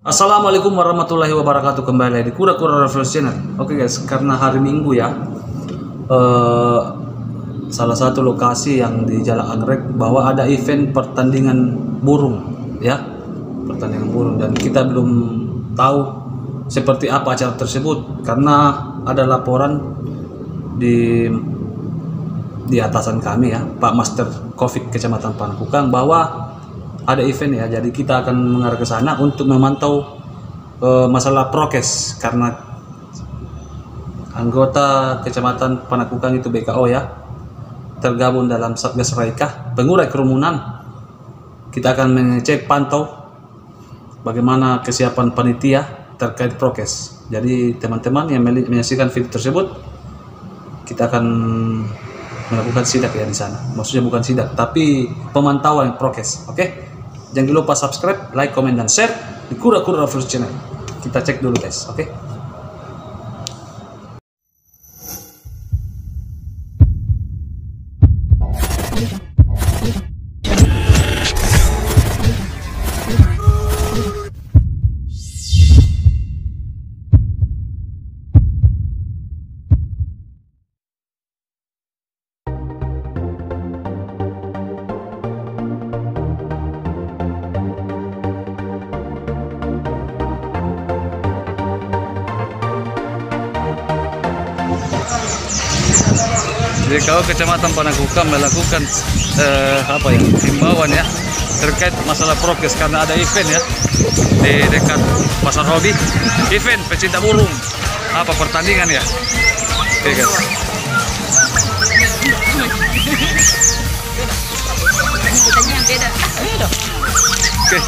Assalamualaikum warahmatullahi wabarakatuh. Kembali di Kura-Kura Revolution Channel. Oke guys, karena hari Minggu ya, salah satu lokasi yang di Jalan Anggrek bahwa ada event pertandingan burung ya, pertandingan burung, dan kita belum tahu seperti apa acara tersebut karena ada laporan di atasan kami ya, Pak Master Covid Kecamatan Panakukang, bahwa ada event ya. Jadi kita akan mengarah ke sana untuk memantau masalah prokes, karena anggota Kecamatan Panakukang itu BKO ya, tergabung dalam Satgas Raika pengurai kerumunan. Kita akan mengecek pantau bagaimana kesiapan panitia terkait prokes. Jadi teman-teman yang menyaksikan video tersebut, kita akan melakukan sidak ya di sana. Maksudnya bukan sidak, tapi pemantauan prokes. Oke? Jangan lupa subscribe, like, komen, dan share di Kura-Kura Revolution Channel. Kita cek dulu guys, oke? BKO Kecamatan Panakukang melakukan himbauan ya terkait masalah prokes karena ada event ya di dekat Pasar Hobi, event pecinta burung, pertandingan ya. Oke guys. Oke.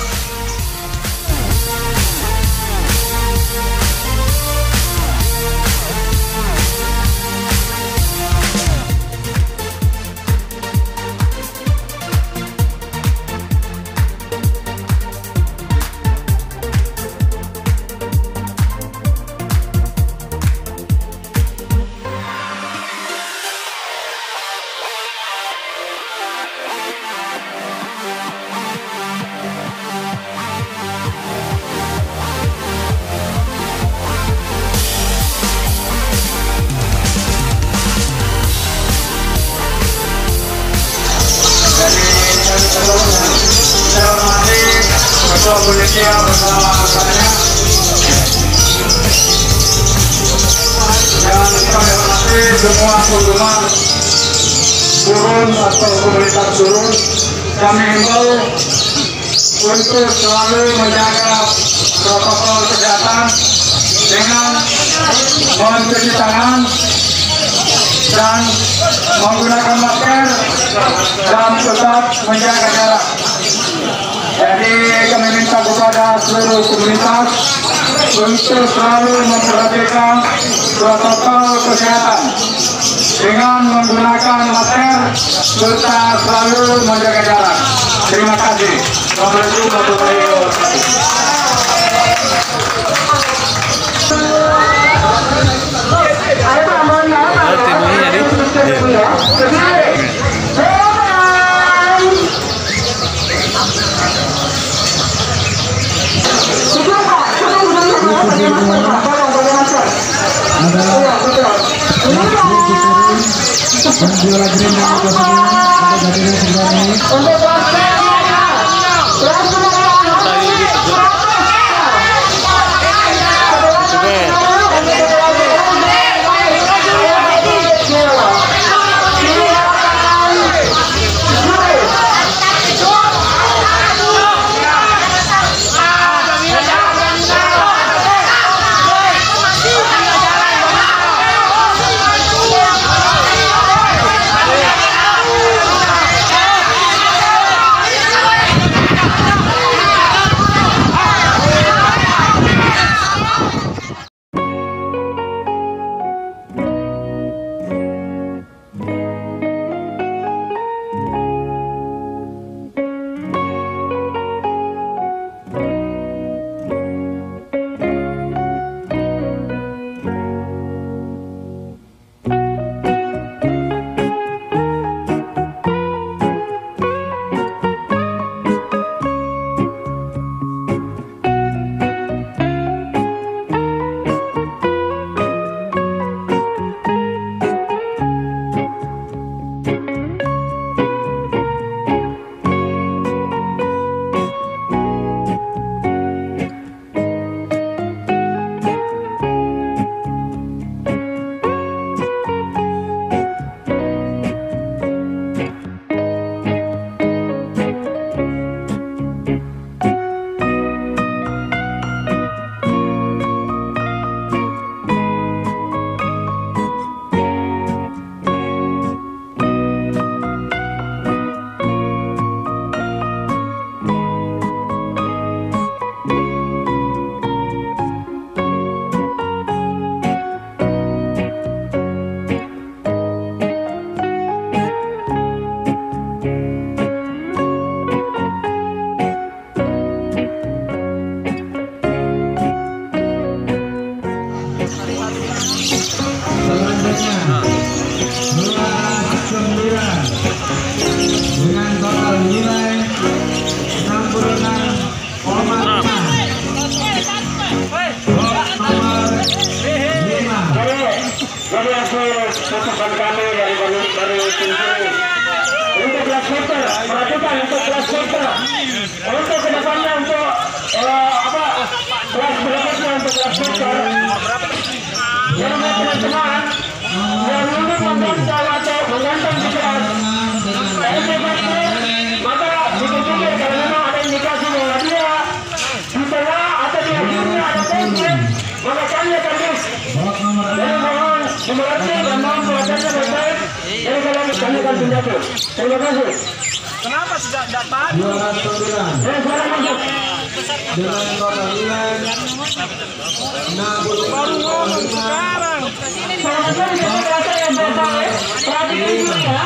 Ketua Panitia bersama saya dan kami semua penggemar burung atau komunitas burung, kami himbau untuk selalu menjaga protokol kesehatan dengan mencuci tangan dan menggunakan masker dan tetap menjaga jarak. Jadi kami minta kepada seluruh komunitas untuk selalu memperhatikan protokol kesehatan dengan menggunakan masker serta selalu menjaga jarak. Terima kasih. Assalamualaikum warahmatullahi wabarakatuh. pasukan kami dari Sinturi. Untuk kelas meter, perhatikan untuk kelas meter. Untuk kedepannya untuk kelas berikutnya untuk kelas meter. Yang teman-teman yang ingin menggantang atau menggantang di kelas, maka dipikir kalau memang ada indikasi bahwa dia di tengah atau di akhirnya ada konflik, maka kami akan jadi mohon dimengerti dan mohon pelajarannya baik-baik. Jadi kalau kami akan tindakan. Terima kasih. Kenapa sudah dapat? 209 dengan total nilai 60. Baru ngomong sekarang. Salah satu rasa yang baik, perhatikan dulu ya.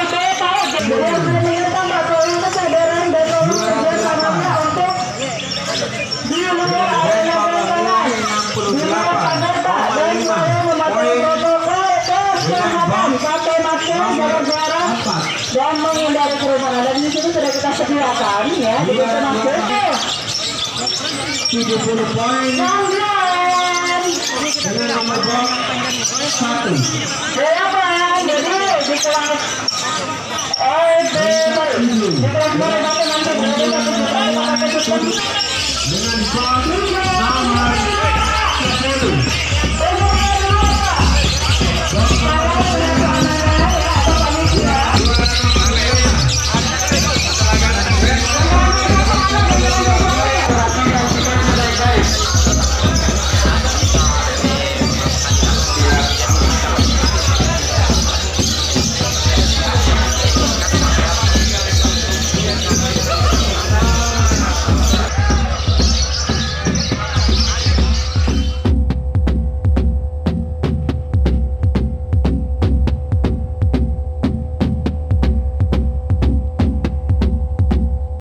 Saya tahu yang mengingatkan bahwa itu kesadaran dan kerjasamanya untuk di luar area perencanaan, di luar standar Pak, dan saya mematuhi protokol kesehatan, pakai masker, jaga jarak, dan menghindari kerumunan. Dan di sini sudah kita sediakan ya, diberikan masker. 70 poin dengan nomor box 1. Berapa ya? Jadi di kelas di kelas mana nanti dengan box